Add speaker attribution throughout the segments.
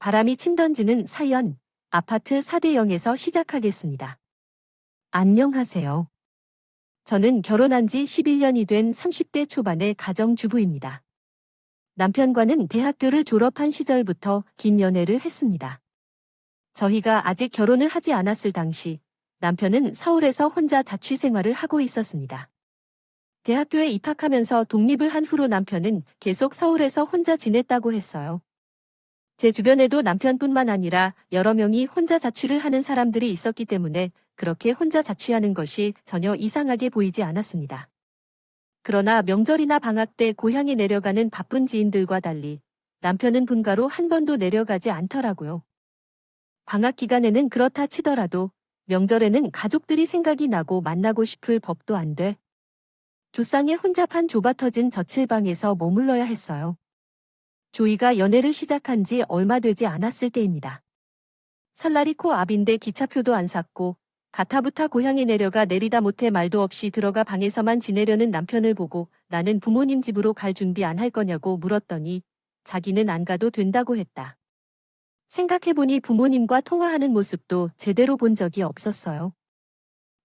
Speaker 1: 바람이 침 던지는 사연, 아파트 4대0에서 시작하겠습니다. 안녕하세요. 저는 결혼한 지 11년이 된 30대 초반의 가정주부입니다. 남편과는 대학교를 졸업한 시절부터 긴 연애를 했습니다. 저희가 아직 결혼을 하지 않았을 당시 남편은 서울에서 혼자 자취 생활을 하고 있었습니다. 대학교에 입학하면서 독립을 한 후로 남편은 계속 서울에서 혼자 지냈다고 했어요. 제 주변에도 남편뿐만 아니라 여러 명이 혼자 자취를 하는 사람들이 있었기 때문에 그렇게 혼자 자취하는 것이 전혀 이상하게 보이지 않았습니다. 그러나 명절이나 방학 때 고향에 내려가는 바쁜 지인들과 달리 남편은 본가로 한 번도 내려가지 않더라고요. 방학 기간에는 그렇다 치더라도 명절에는 가족들이 생각이 나고 만나고 싶을 법도 안 돼. 두 쌍의 혼잡한 좁아터진 저칠방에서 머물러야 했어요. 조이가 연애를 시작한 지 얼마 되지 않았을 때입니다. 설날이 코앞인데 기차표도 안 샀고 가타부타 고향에 내려가 내리다 못해 말도 없이 들어가 방에서만 지내려는 남편을 보고 나는 부모님 집으로 갈 준비 안 할 거냐고 물었더니 자기는 안 가도 된다고 했다. 생각해보니 부모님과 통화하는 모습도 제대로 본 적이 없었어요.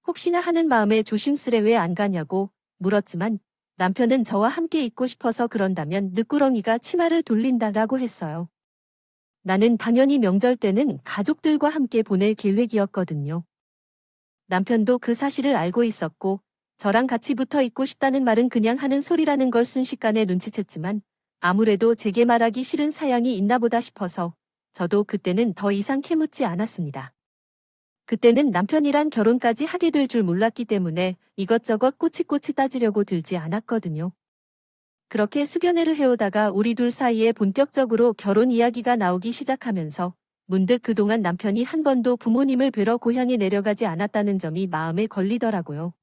Speaker 1: 혹시나 하는 마음에 조심스레 왜 안 가냐고 물었지만 남편은 저와 함께 있고 싶어서 그런다면 늦구렁이가 치마를 돌린다라고 했어요. 나는 당연히 명절 때는 가족들과 함께 보낼 계획이었거든요. 남편도 그 사실을 알고 있었고 저랑 같이 붙어 있고 싶다는 말은 그냥 하는 소리라는 걸 순식간에 눈치챘지만 아무래도 제게 말하기 싫은 사양이 있나 보다 싶어서 저도 그때는 더 이상 캐묻지 않았습니다. 그때는 남편이란 결혼까지 하게 될 줄 몰랐기 때문에 이것저것 꼬치꼬치 따지려고 들지 않았거든요. 그렇게 수견회를 해오다가 우리 둘 사이에 본격적으로 결혼 이야기가 나오기 시작하면서 문득 그동안 남편이 한 번도 부모님을 뵈러 고향에 내려가지 않았다는 점이 마음에 걸리더라고요.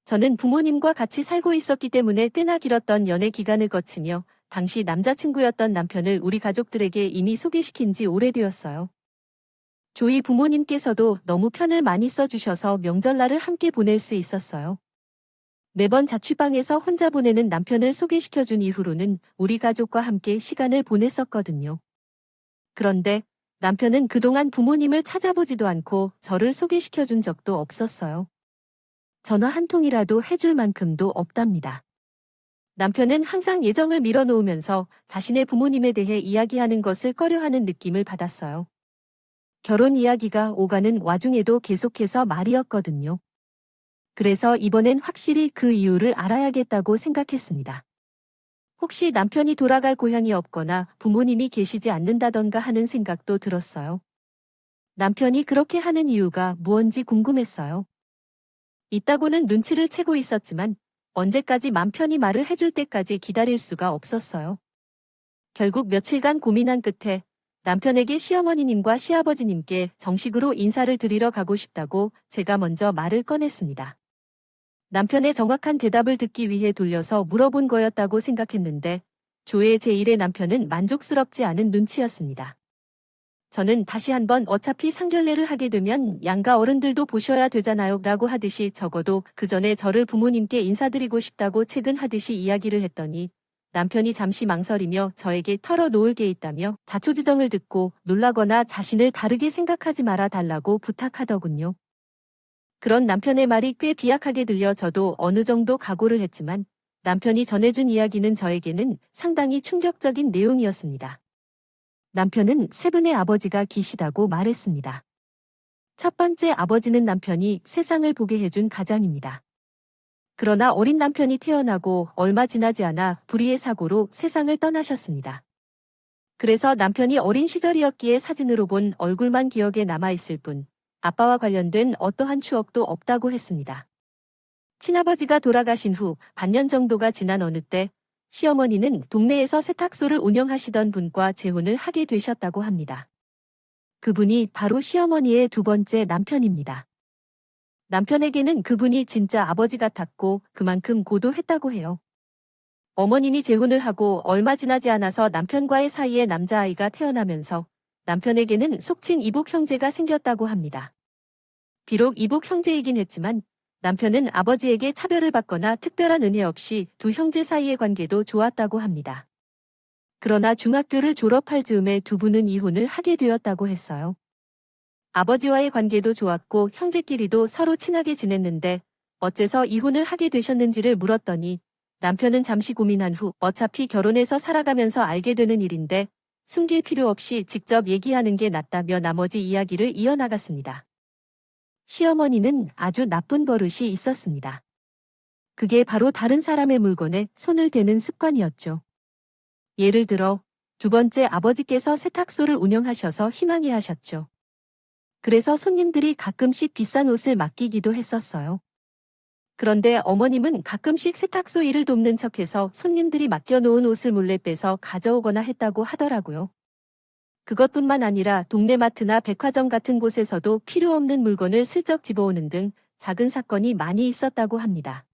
Speaker 1: 저는 부모님과 같이 살고 있었기 때문에 꽤나 길었던 연애 기간을 거치며 당시 남자친구였던 남편을 우리 가족들에게 이미 소개시킨 지 오래되었어요. 조이 부모님께서도 너무 편을 많이 써주셔서 명절날을 함께 보낼 수 있었어요. 매번 자취방에서 혼자 보내는 남편을 소개시켜준 이후로는 우리 가족과 함께 시간을 보냈었거든요. 그런데 남편은 그동안 부모님을 찾아보지도 않고 저를 소개시켜준 적도 없었어요. 전화 한 통이라도 해줄 만큼도 없답니다. 남편은 항상 예정을 밀어놓으면서 자신의 부모님에 대해 이야기하는 것을 꺼려하는 느낌을 받았어요. 결혼 이야기가 오가는 와중에도 계속해서 말이었거든요. 그래서 이번엔 확실히 그 이유를 알아야겠다고 생각했습니다. 혹시 남편이 돌아갈 고향이 없거나 부모님이 계시지 않는다던가 하는 생각도 들었어요. 남편이 그렇게 하는 이유가 무언지 궁금했어요. 있다고는 눈치를 채고 있었지만 언제까지 맘 편히 말을 해줄 때까지 기다릴 수가 없었어요. 결국 며칠간 고민한 끝에 남편에게 시어머니님과 시아버지님께 정식으로 인사를 드리러 가고 싶다고 제가 먼저 말을 꺼냈습니다. 남편의 정확한 대답을 듣기 위해 돌려서 물어본 거였다고 생각했는데 조의 제1의 남편은 만족스럽지 않은 눈치였습니다. 저는 다시 한번 어차피 상견례를 하게 되면 양가 어른들도 보셔야 되잖아요 라고 하듯이 적어도 그 전에 저를 부모님께 인사드리고 싶다고 채근하듯이 이야기를 했더니 남편이 잠시 망설이며 저에게 털어놓을 게 있다며 자초지정을 듣고 놀라거나 자신을 다르게 생각하지 말아 달라고 부탁하더군요. 그런 남편의 말이 꽤 비약하게 들려 저도 어느 정도 각오를 했지만 남편이 전해준 이야기는 저에게는 상당히 충격적인 내용이었습니다. 남편은 세 분의 아버지가 계시다고 말했습니다. 첫 번째 아버지는 남편이 세상을 보게 해준 가장입니다. 그러나 어린 남편이 태어나고 얼마 지나지 않아 불의의 사고로 세상을 떠나셨습니다. 그래서 남편이 어린 시절이었기에 사진으로 본 얼굴만 기억에 남아있을 뿐 아빠와 관련된 어떠한 추억도 없다고 했습니다. 친아버지가 돌아가신 후 반년 정도가 지난 어느 때 시어머니는 동네에서 세탁소를 운영하시던 분과 재혼을 하게 되셨다고 합니다. 그분이 바로 시어머니의 두 번째 남편입니다. 남편에게는 그분이 진짜 아버지 같았고 그만큼 고도했다고 해요. 어머님이 재혼을 하고 얼마 지나지 않아서 남편과의 사이에 남자아이가 태어나면서 남편에게는 속친 이복 형제가 생겼다고 합니다. 비록 이복 형제이긴 했지만 남편은 아버지에게 차별을 받거나 특별한 은혜 없이 두 형제 사이의 관계도 좋았다고 합니다. 그러나 중학교를 졸업할 즈음에 두 분은 이혼을 하게 되었다고 했어요. 아버지와의 관계도 좋았고 형제끼리도 서로 친하게 지냈는데 어째서 이혼을 하게 되셨는지를 물었더니 남편은 잠시 고민한 후 어차피 결혼해서 살아가면서 알게 되는 일인데 숨길 필요 없이 직접 얘기하는 게 낫다며 나머지 이야기를 이어나갔습니다. 시어머니는 아주 나쁜 버릇이 있었습니다. 그게 바로 다른 사람의 물건에 손을 대는 습관이었죠. 예를 들어 두 번째 아버지께서 세탁소를 운영하셔서 희망해 하셨죠. 그래서 손님들이 가끔씩 비싼 옷을 맡기기도 했었어요. 그런데 어머님은 가끔씩 세탁소 일을 돕는 척해서 손님들이 맡겨놓은 옷을 몰래 빼서 가져오거나 했다고 하더라고요. 그것뿐만 아니라 동네 마트나 백화점 같은 곳에서도 필요 없는 물건을 슬쩍 집어오는 등 작은 사건이 많이 있었다고 합니다.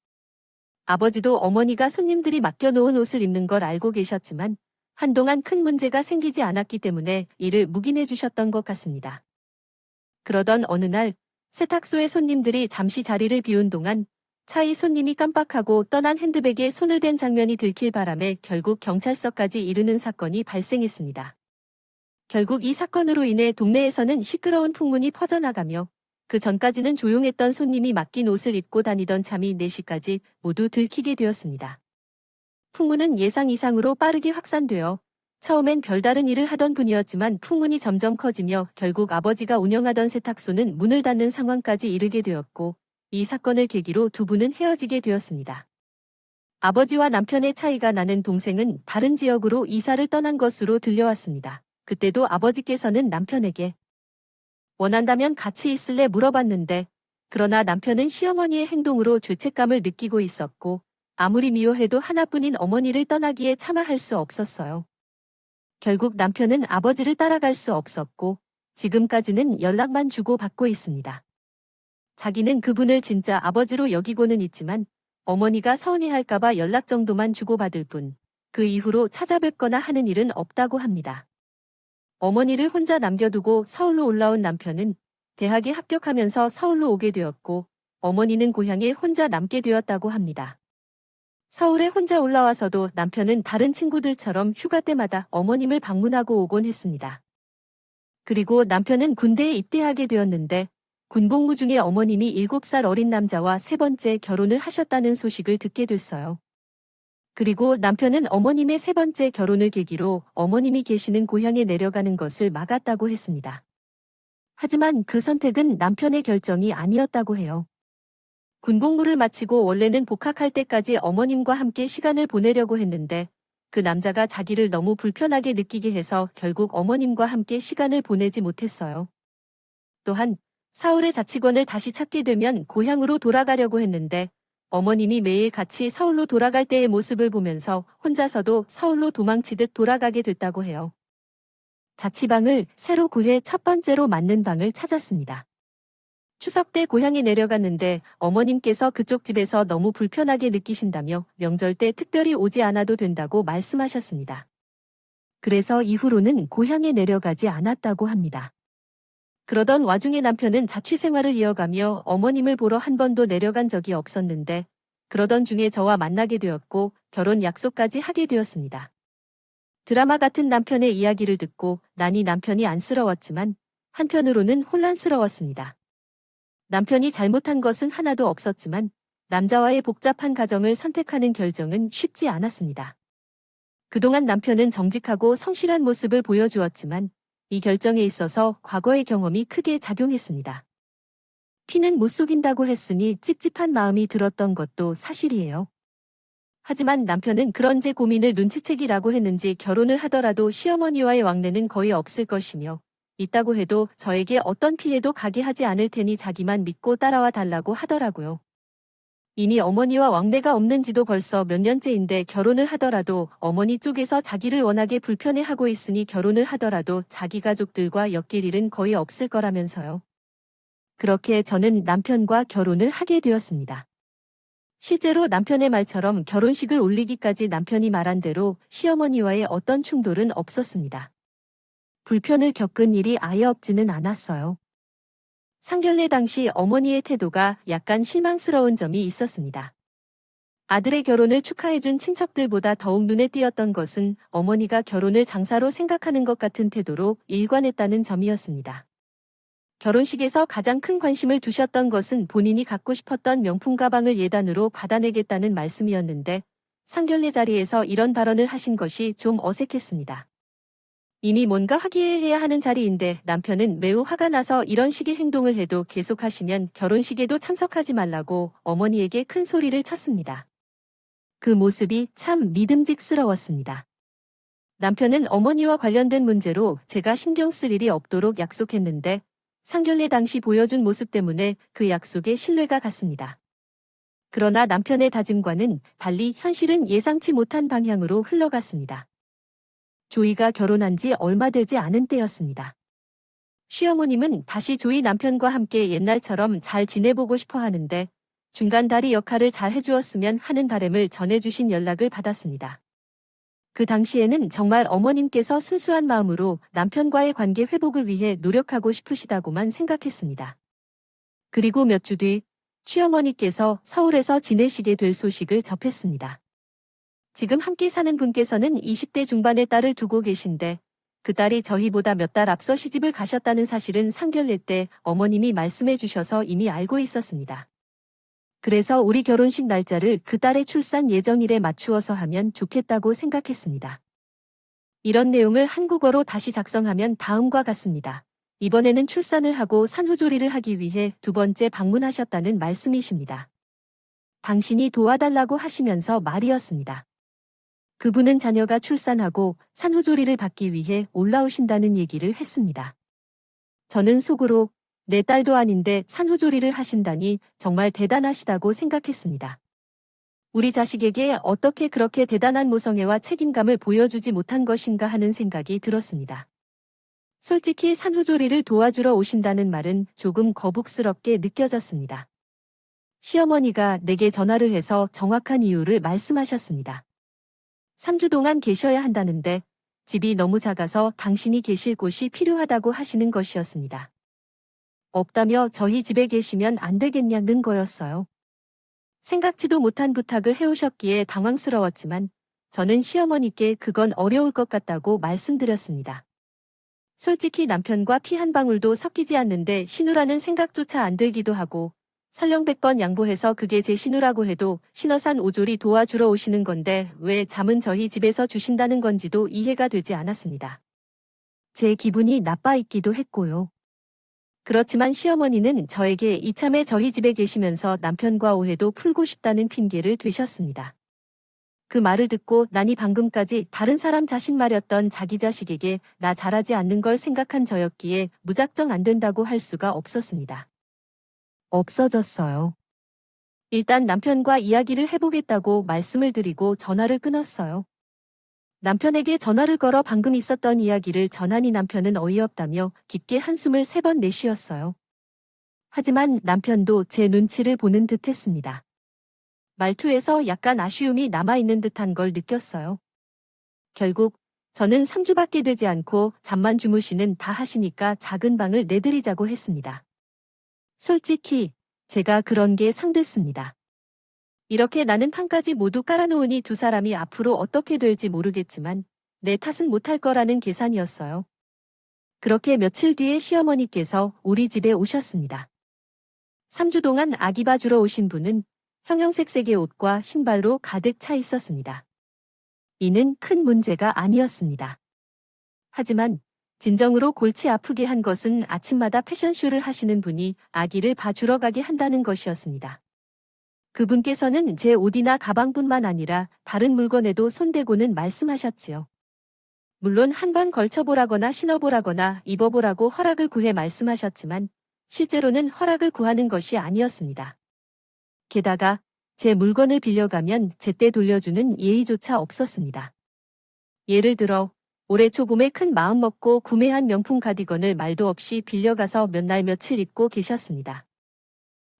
Speaker 1: 아버지도 어머니가 손님들이 맡겨놓은 옷을 입는 걸 알고 계셨지만 한동안 큰 문제가 생기지 않았기 때문에 이를 묵인해 주셨던 것 같습니다. 그러던 어느 날 세탁소의 손님들이 잠시 자리를 비운 동안 차의 손님이 깜빡하고 떠난 핸드백에 손을 댄 장면이 들킬 바람에 결국 경찰서까지 이르는 사건이 발생했습니다. 결국 이 사건으로 인해 동네에서는 시끄러운 풍문이 퍼져나가며 그 전까지는 조용했던 손님이 맡긴 옷을 입고 다니던 잠이 4시까지 모두 들키게 되었습니다. 풍문은 예상 이상으로 빠르게 확산되어 처음엔 별다른 일을 하던 분이었지만 풍문이 점점 커지며 결국 아버지가 운영하던 세탁소는 문을 닫는 상황까지 이르게 되었고 이 사건을 계기로 두 분은 헤어지게 되었습니다. 아버지와 남편의 차이가 나는 동생은 다른 지역으로 이사를 떠난 것으로 들려왔습니다. 그때도 아버지께서는 남편에게 원한다면 같이 있을래 물어봤는데 그러나 남편은 시어머니의 행동으로 죄책감을 느끼고 있었고 아무리 미워해도 하나뿐인 어머니를 떠나기에 차마 할 수 없었어요. 결국 남편은 아버지를 따라갈 수 없었고 지금까지는 연락만 주고받고 있습니다. 자기는 그분을 진짜 아버지로 여기고는 있지만 어머니가 서운해할까봐 연락 정도만 주고받을 뿐 그 이후로 찾아뵙거나 하는 일은 없다고 합니다. 어머니를 혼자 남겨두고 서울로 올라온 남편은 대학에 합격하면서 서울로 오게 되었고 어머니는 고향에 혼자 남게 되었다고 합니다. 서울에 혼자 올라와서도 남편은 다른 친구들처럼 휴가 때마다 어머님을 방문하고 오곤 했습니다. 그리고 남편은 군대에 입대하게 되었는데 군복무 중에 어머님이 7살 어린 남자와 세 번째 결혼을 하셨다는 소식을 듣게 됐어요. 그리고 남편은 어머님의 세 번째 결혼을 계기로 어머님이 계시는 고향에 내려가는 것을 막았다고 했습니다. 하지만 그 선택은 남편의 결정이 아니었다고 해요. 군복무를 마치고 원래는 복학할 때까지 어머님과 함께 시간을 보내려고 했는데 그 남자가 자기를 너무 불편하게 느끼게 해서 결국 어머님과 함께 시간을 보내지 못했어요. 또한 서울의 자치권을 다시 찾게 되면 고향으로 돌아가려고 했는데 어머님이 매일 같이 서울로 돌아갈 때의 모습을 보면서 혼자서도 서울로 도망치듯 돌아가게 됐다고 해요. 자취방을 새로 구해 첫 번째로 맞는 방을 찾았습니다. 추석 때 고향에 내려갔는데 어머님께서 그쪽 집에서 너무 불편하게 느끼신다며 명절 때 특별히 오지 않아도 된다고 말씀하셨습니다. 그래서 이후로는 고향에 내려가지 않았다고 합니다. 그러던 와중에 남편은 자취 생활을 이어가며 어머님을 보러 한 번도 내려간 적이 없었는데 그러던 중에 저와 만나게 되었고 결혼 약속까지 하게 되었습니다. 드라마 같은 남편의 이야기를 듣고 나니 남편이 안쓰러웠지만 한편으로는 혼란스러웠습니다. 남편이 잘못한 것은 하나도 없었지만 남자와의 복잡한 가정을 선택하는 결정은 쉽지 않았습니다. 그동안 남편은 정직하고 성실한 모습을 보여주었지만 이 결정에 있어서 과거의 경험이 크게 작용했습니다. 피는 못 속인다고 했으니 찝찝한 마음이 들었던 것도 사실이에요. 하지만 남편은 그런 제 고민을 눈치채기라고 했는지 결혼을 하더라도 시어머니와의 왕래는 거의 없을 것이며 있다고 해도 저에게 어떤 피해도 가게 하지 않을 테니 자기만 믿고 따라와 달라고 하더라고요. 이미 어머니와 왕래가 없는지도 벌써 몇 년째인데 결혼을 하더라도 어머니 쪽에서 자기를 워낙에 불편해하고 있으니 결혼을 하더라도 자기 가족들과 엮일 일은 거의 없을 거라면서요. 그렇게 저는 남편과 결혼을 하게 되었습니다. 실제로 남편의 말처럼 결혼식을 올리기까지 남편이 말한 대로 시어머니와의 어떤 충돌은 없었습니다. 불편을 겪은 일이 아예 없지는 않았어요. 상견례 당시 어머니의 태도가 약간 실망스러운 점이 있었습니다. 아들의 결혼을 축하해준 친척들보다 더욱 눈에 띄었던 것은 어머니가 결혼을 장사로 생각하는 것 같은 태도로 일관했다는 점이었습니다. 결혼식에서 가장 큰 관심을 두셨던 것은 본인이 갖고 싶었던 명품 가방을 예단으로 받아내겠다는 말씀이었는데 상견례 자리에서 이런 발언을 하신 것이 좀 어색했습니다. 이미 뭔가 화기애애해야 하는 자리인데 남편은 매우 화가 나서 이런 식의 행동을 해도 계속하시면 결혼식에도 참석하지 말라고 어머니에게 큰 소리를 쳤습니다. 그 모습이 참 믿음직스러웠습니다. 남편은 어머니와 관련된 문제로 제가 신경 쓸 일이 없도록 약속했는데 상견례 당시 보여준 모습 때문에 그 약속에 신뢰가 갔습니다. 그러나 남편의 다짐과는 달리 현실은 예상치 못한 방향으로 흘러갔습니다. 조이가 결혼한 지 얼마 되지 않은 때였습니다. 시어머님은 다시 조이 남편과 함께 옛날처럼 잘 지내보고 싶어 하는데 중간 다리 역할을 잘 해주었으면 하는 바람을 전해주신 연락을 받았습니다. 그 당시에는 정말 어머님께서 순수한 마음으로 남편과의 관계 회복을 위해 노력하고 싶으시다고만 생각했습니다. 그리고 몇 주 뒤 시어머니께서 서울에서 지내시게 될 소식을 접했습니다. 지금 함께 사는 분께서는 20대 중반의 딸을 두고 계신데 그 딸이 저희보다 몇 달 앞서 시집을 가셨다는 사실은 상견례 때 어머님이 말씀해 주셔서 이미 알고 있었습니다. 그래서 우리 결혼식 날짜를 그 딸의 출산 예정일에 맞추어서 하면 좋겠다고 생각했습니다. 이런 내용을 한국어로 다시 작성하면 다음과 같습니다. 이번에는 출산을 하고 산후조리를 하기 위해 두 번째 방문하셨다는 말씀이십니다. 당신이 도와달라고 하시면서 말이었습니다. 그분은 자녀가 출산하고 산후조리를 받기 위해 올라오신다는 얘기를 했습니다. 저는 속으로 내 딸도 아닌데 산후조리를 하신다니 정말 대단하시다고 생각했습니다. 우리 자식에게 어떻게 그렇게 대단한 모성애와 책임감을 보여주지 못한 것인가 하는 생각이 들었습니다. 솔직히 산후조리를 도와주러 오신다는 말은 조금 거북스럽게 느껴졌습니다. 시어머니가 내게 전화를 해서 정확한 이유를 말씀하셨습니다. 3주 동안 계셔야 한다는데 집이 너무 작아서 당신이 계실 곳이 필요하다고 하시는 것이었습니다. 없다며 저희 집에 계시면 안 되겠냐는 거였어요. 생각지도 못한 부탁을 해오셨기에 당황스러웠지만 저는 시어머니께 그건 어려울 것 같다고 말씀드렸습니다. 솔직히 남편과 피 한 방울도 섞이지 않는데 신우라는 생각조차 안 들기도 하고 설령 100번 양보해서 그게 제 신우라고 해도 신어산 오졸이 도와주러 오시는 건데 왜 잠은 저희 집에서 주신다는 건지도 이해가 되지 않았습니다. 제 기분이 나빠 있기도 했고요. 그렇지만 시어머니는 저에게 이참에 저희 집에 계시면서 남편과 오해도 풀고 싶다는 핑계를 대셨습니다. 그 말을 듣고 나니 방금까지 다른 사람 자신 말이었던 자기 자식에게 나 잘하지 않는 걸 생각한 저였기에 무작정 안 된다고 할 수가 없었습니다. 없어졌어요. 일단 남편과 이야기를 해보겠다고 말씀을 드리고 전화를 끊었어요. 남편에게 전화를 걸어 방금 있었던 이야기를 전하니 남편은 어이없다며 깊게 한숨을 3번 내쉬었어요. 하지만 남편도 제 눈치를 보는 듯 했습니다. 말투에서 약간 아쉬움이 남아있는 듯한 걸 느꼈어요. 결국 저는 3주밖에 되지 않고 잠만 주무시는 다 하시니까 작은 방을 내드리자고 했습니다. 솔직히 제가 그런 게 상됐습니다. 이렇게 나는 판까지 모두 깔아놓으니 두 사람이 앞으로 어떻게 될지 모르겠지만 내 탓은 못할 거라는 계산이었어요. 그렇게 며칠 뒤에 시어머니께서 우리 집에 오셨습니다. 3주 동안 아기 봐주러 오신 분은 형형색색의 옷과 신발로 가득 차 있었습니다. 이는 큰 문제가 아니었습니다. 하지만 진정으로 골치 아프게 한 것은 아침마다 패션쇼를 하시는 분이 아기를 봐주러 가게 한다는 것이었습니다. 그분께서는 제 옷이나 가방뿐만 아니라 다른 물건에도 손대고는 말씀하셨지요. 물론 한 번 걸쳐보라거나 신어보라거나 입어보라고 허락을 구해 말씀하셨지만 실제로는 허락을 구하는 것이 아니었습니다. 게다가 제 물건을 빌려가면 제때 돌려주는 예의조차 없었습니다. 예를 들어 올해 초봄에 큰 마음 먹고 구매한 명품 가디건을 말도 없이 빌려가서 몇 날 며칠 입고 계셨습니다.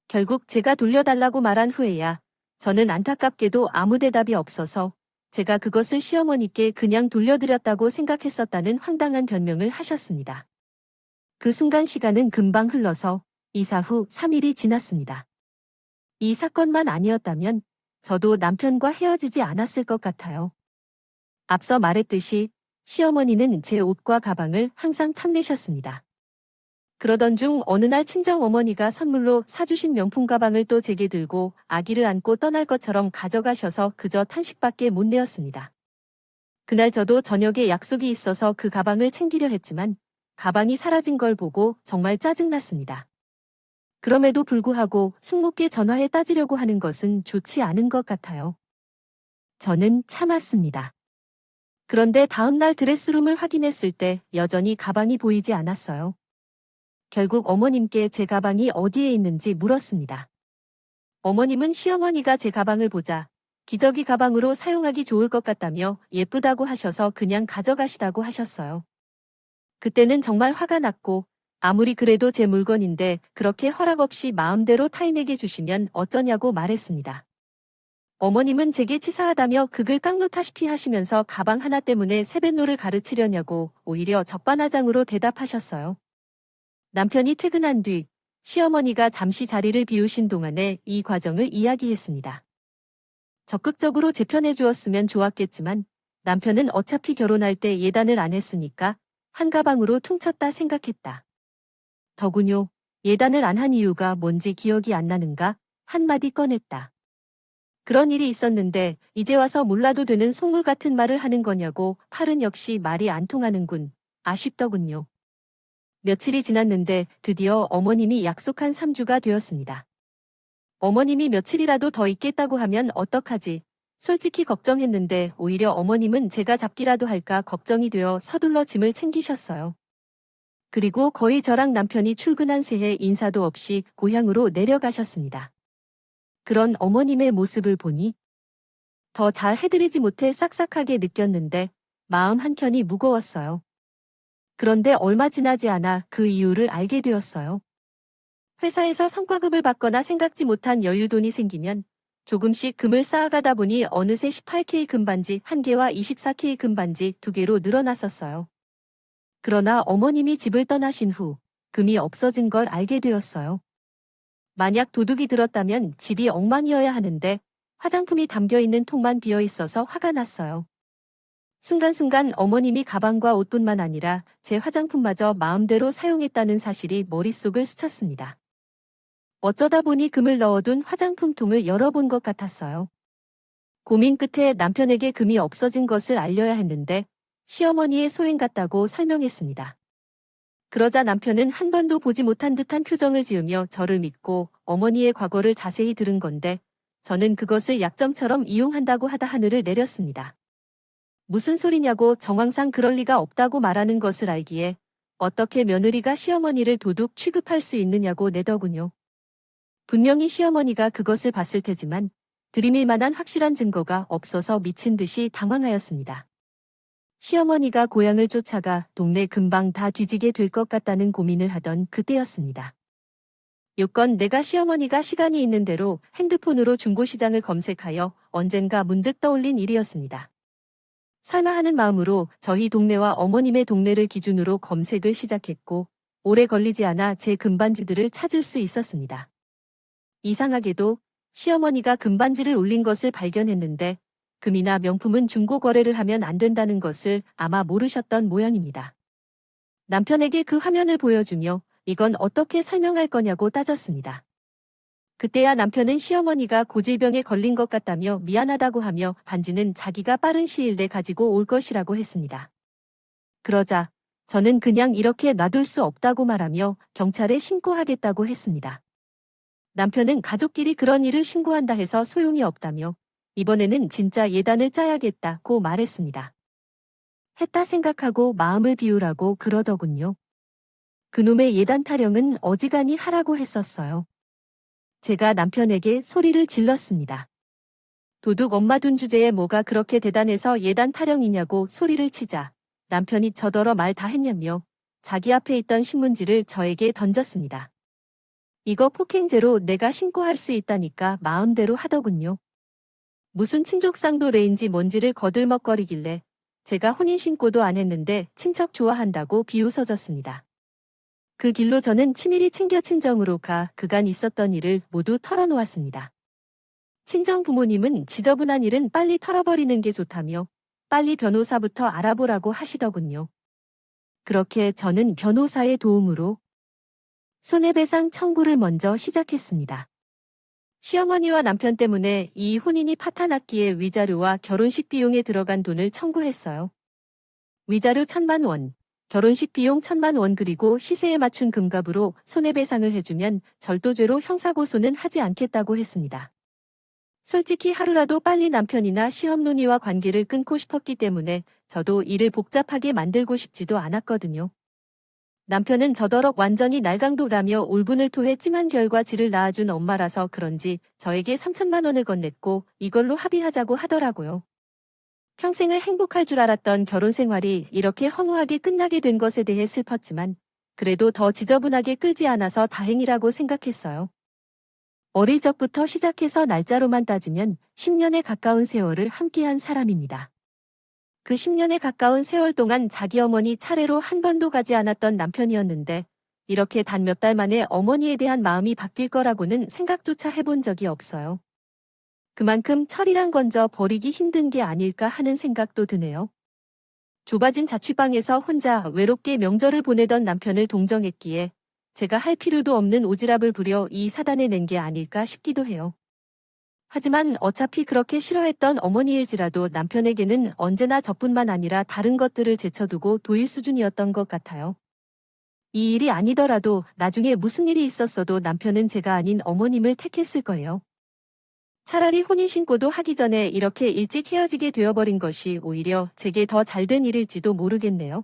Speaker 1: 결국 제가 돌려달라고 말한 후에야 저는 안타깝게도 아무 대답이 없어서 제가 그것을 시어머니께 그냥 돌려드렸다고 생각했었다는 황당한 변명을 하셨습니다. 그 순간 시간은 금방 흘러서 이사 후 3일이 지났습니다. 이 사건만 아니었다면 저도 남편과 헤어지지 않았을 것 같아요. 앞서 말했듯이 시어머니는 제 옷과 가방을 항상 탐내셨습니다. 그러던 중 어느 날 친정어머니가 선물로 사주신 명품 가방을 또 제게 들고 아기를 안고 떠날 것처럼 가져가셔서 그저 탄식밖에 못 내었습니다. 그날 저도 저녁에 약속이 있어서 그 가방을 챙기려 했지만 가방이 사라진 걸 보고 정말 짜증났습니다. 그럼에도 불구하고 숙모께 전화해 따지려고 하는 것은 좋지 않은 것 같아요. 저는 참았습니다. 그런데 다음날 드레스룸을 확인했을 때 여전히 가방이 보이지 않았어요. 결국 어머님께 제 가방이 어디에 있는지 물었습니다. 어머님은 시어머니가 제 가방을 보자 기저귀 가방으로 사용하기 좋을 것 같다며 예쁘다고 하셔서 그냥 가져가시다고 하셨어요. 그때는 정말 화가 났고 아무리 그래도 제 물건인데 그렇게 허락 없이 마음대로 타인에게 주시면 어쩌냐고 말했습니다. 어머님은 제게 치사하다며 극을 깡노타시피 하시면서 가방 하나 때문에 세뱃노를 가르치려냐고 오히려 적반하장으로 대답하셨어요. 남편이 퇴근한 뒤 시어머니가 잠시 자리를 비우신 동안에 이 과정을 이야기했습니다. 적극적으로 제 편해 주었으면 좋았겠지만 남편은 어차피 결혼할 때 예단을 안 했으니까 한 가방으로 퉁쳤다 생각했다. 더군요, 예단을 안 한 이유가 뭔지 기억이 안 나는가 한마디 꺼냈다. 그런 일이 있었는데 이제 와서 몰라도 되는 속물 같은 말을 하는 거냐고 팔은 역시 말이 안 통하는군. 아쉽더군요. 며칠이 지났는데 드디어 어머님이 약속한 3주가 되었습니다. 어머님이 며칠이라도 더 있겠다고 하면 어떡하지? 솔직히 걱정했는데 오히려 어머님은 제가 잡기라도 할까 걱정이 되어 서둘러 짐을 챙기셨어요. 그리고 거의 저랑 남편이 출근한 새해 인사도 없이 고향으로 내려가셨습니다. 그런 어머님의 모습을 보니 더 잘 해드리지 못해 싹싹하게 느꼈는데 마음 한켠이 무거웠어요. 그런데 얼마 지나지 않아 그 이유를 알게 되었어요. 회사에서 성과급을 받거나 생각지 못한 여유돈이 생기면 조금씩 금을 쌓아가다 보니 어느새 18K 금반지 1개와 24K 금반지 2개로 늘어났었어요. 그러나 어머님이 집을 떠나신 후 금이 없어진 걸 알게 되었어요. 만약 도둑이 들었다면 집이 엉망이어야 하는데 화장품이 담겨있는 통만 비어있어서 화가 났어요. 순간순간 어머님이 가방과 옷뿐만 아니라 제 화장품마저 마음대로 사용했다는 사실이 머릿속을 스쳤습니다. 어쩌다 보니 금을 넣어둔 화장품통을 열어본 것 같았어요. 고민 끝에 남편에게 금이 없어진 것을 알려야 했는데 시어머니의 소행 같다고 설명했습니다. 그러자 남편은 한 번도 보지 못한 듯한 표정을 지으며 저를 믿고 어머니의 과거를 자세히 들은 건데 저는 그것을 약점처럼 이용한다고 하다 하늘을 내렸습니다. 무슨 소리냐고 정황상 그럴 리가 없다고 말하는 것을 알기에 어떻게 며느리가 시어머니를 도둑 취급할 수 있느냐고 내더군요. 분명히 시어머니가 그것을 봤을 테지만 들이밀 만한 확실한 증거가 없어서 미친 듯이 당황하였습니다. 시어머니가 고향을 쫓아가 동네 금방 다 뒤지게 될 것 같다는 고민을 하던 그때였습니다. 요건 내가 시어머니가 시간이 있는 대로 핸드폰으로 중고시장을 검색하여 언젠가 문득 떠올린 일이었습니다. 설마 하는 마음으로 저희 동네와 어머님의 동네를 기준으로 검색을 시작했고 오래 걸리지 않아 제 금반지들을 찾을 수 있었습니다. 이상하게도 시어머니가 금반지를 올린 것을 발견했는데 금이나 명품은 중고 거래를 하면 안 된다는 것을 아마 모르셨던 모양입니다. 남편에게 그 화면을 보여주며 이건 어떻게 설명할 거냐고 따졌습니다. 그때야 남편은 시어머니가 고질병에 걸린 것 같다며 미안하다고 하며 반지는 자기가 빠른 시일 내에 가지고 올 것이라고 했습니다. 그러자 저는 그냥 이렇게 놔둘 수 없다고 말하며 경찰에 신고하겠다고 했습니다. 남편은 가족끼리 그런 일을 신고한다 해서 소용이 없다며 이번에는 진짜 예단을 짜야겠다고 말했습니다. 했다 생각하고 마음을 비우라고 그러더군요. 그놈의 예단 타령은 어지간히 하라고 했었어요. 제가 남편에게 소리를 질렀습니다. 도둑 엄마 둔 주제에 뭐가 그렇게 대단해서 예단 타령이냐고 소리를 치자 남편이 저더러 말 다 했냐며 자기 앞에 있던 신문지를 저에게 던졌습니다. 이거 폭행죄로 내가 신고할 수 있다니까 마음대로 하더군요. 무슨 친족상도 레인지 뭔지를 거들먹거리길래 제가 혼인신고도 안 했는데 친척 좋아한다고 비웃어졌습니다. 그 길로 저는 치밀히 챙겨 친정으로 가 그간 있었던 일을 모두 털어놓았습니다. 친정 부모님은 지저분한 일은 빨리 털어버리는 게 좋다며 빨리 변호사부터 알아보라고 하시더군요. 그렇게 저는 변호사의 도움으로 손해배상 청구를 먼저 시작했습니다. 시어머니와 남편 때문에 이 혼인이 파탄났기에 위자료와 결혼식 비용에 들어간 돈을 청구했어요. 위자료 1,000만 원, 결혼식 비용 1,000만 원 그리고 시세에 맞춘 금값으로 손해배상을 해주면 절도죄로 형사고소는 하지 않겠다고 했습니다. 솔직히 하루라도 빨리 남편이나 시어머니와 관계를 끊고 싶었기 때문에 저도 일을 복잡하게 만들고 싶지도 않았거든요. 남편은 저더러 완전히 날강도라며 울분을 토해 찜한 결과 지를 낳아준 엄마라서 그런지 저에게 3,000만 원을 건넸고 이걸로 합의하자고 하더라고요. 평생을 행복할 줄 알았던 결혼 생활이 이렇게 허무하게 끝나게 된 것에 대해 슬펐지만 그래도 더 지저분하게 끌지 않아서 다행이라고 생각했어요. 어릴 적부터 시작해서 날짜로만 따지면 10년에 가까운 세월을 함께한 사람입니다. 그 10년에 가까운 세월 동안 자기 어머니 차례로 한 번도 가지 않았던 남편이었는데 이렇게 단 몇 달 만에 어머니에 대한 마음이 바뀔 거라고는 생각조차 해본 적이 없어요. 그만큼 철이란 건져 버리기 힘든 게 아닐까 하는 생각도 드네요. 좁아진 자취방에서 혼자 외롭게 명절을 보내던 남편을 동정했기에 제가 할 필요도 없는 오지랖을 부려 이 사단에 낸 게 아닐까 싶기도 해요. 하지만 어차피 그렇게 싫어했던 어머니일지라도 남편에게는 언제나 저뿐만 아니라 다른 것들을 제쳐두고 도일 수준이었던 것 같아요. 이 일이 아니더라도 나중에 무슨 일이 있었어도 남편은 제가 아닌 어머님을 택했을 거예요. 차라리 혼인신고도 하기 전에 이렇게 일찍 헤어지게 되어버린 것이 오히려 제게 더 잘된 일일지도 모르겠네요.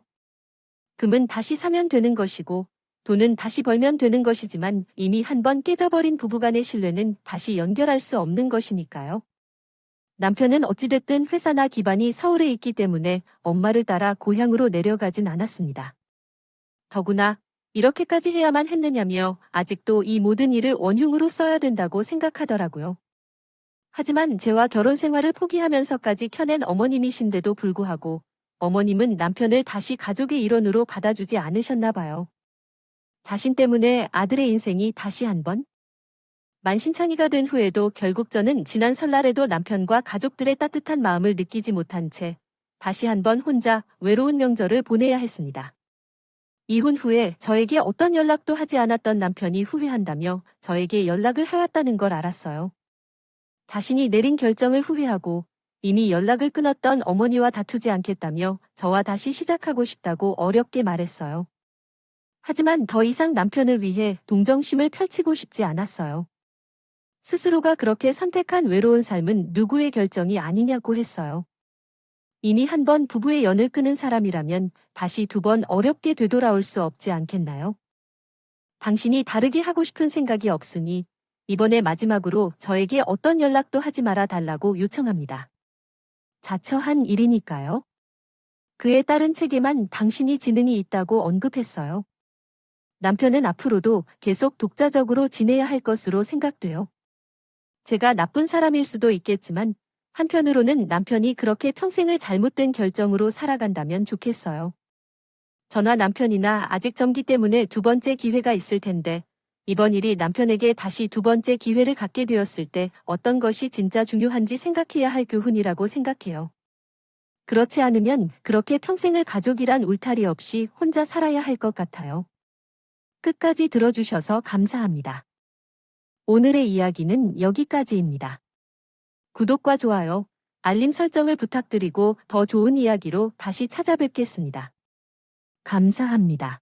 Speaker 1: 금은 다시 사면 되는 것이고 돈은 다시 벌면 되는 것이지만 이미 한번 깨져버린 부부간의 신뢰는 다시 연결할 수 없는 것이니까요. 남편은 어찌됐든 회사나 기반이 서울에 있기 때문에 엄마를 따라 고향으로 내려가진 않았습니다. 더구나 이렇게까지 해야만 했느냐며 아직도 이 모든 일을 원흉으로 써야 된다고 생각하더라고요. 하지만 제와 결혼 생활을 포기하면서까지 켜낸 어머님이신데도 불구하고 어머님은 남편을 다시 가족의 일원으로 받아주지 않으셨나 봐요. 자신 때문에 아들의 인생이 다시 한번 만신창이가 된 후에도 결국 저는 지난 설날에도 남편과 가족들의 따뜻한 마음을 느끼지 못한 채 다시 한번 혼자 외로운 명절을 보내야 했습니다. 이혼 후에 저에게 어떤 연락도 하지 않았던 남편이 후회한다며 저에게 연락을 해왔다는 걸 알았어요. 자신이 내린 결정을 후회하고 이미 연락을 끊었던 어머니와 다투지 않겠다며 저와 다시 시작하고 싶다고 어렵게 말했어요. 하지만 더 이상 남편을 위해 동정심을 펼치고 싶지 않았어요. 스스로가 그렇게 선택한 외로운 삶은 누구의 결정이 아니냐고 했어요. 이미 한 번 부부의 연을 끊은 사람이라면 다시 2번 어렵게 되돌아올 수 없지 않겠나요? 당신이 다르게 하고 싶은 생각이 없으니 이번에 마지막으로 저에게 어떤 연락도 하지 말아 달라고 요청합니다. 자처한 일이니까요. 그에 따른 책임만 당신이 지능이 있다고 언급했어요. 남편은 앞으로도 계속 독자적으로 지내야 할 것으로 생각돼요. 제가 나쁜 사람일 수도 있겠지만 한편으로는 남편이 그렇게 평생을 잘못된 결정으로 살아간다면 좋겠어요. 저나 남편이나 아직 젊기 때문에 2번째 기회가 있을 텐데 이번 일이 남편에게 다시 2번째 기회를 갖게 되었을 때 어떤 것이 진짜 중요한지 생각해야 할 교훈이라고 생각해요. 그렇지 않으면 그렇게 평생을 가족이란 울타리 없이 혼자 살아야 할 것 같아요. 끝까지 들어주셔서 감사합니다. 오늘의 이야기는 여기까지입니다. 구독과 좋아요, 알림 설정을 부탁드리고 더 좋은 이야기로 다시 찾아뵙겠습니다. 감사합니다.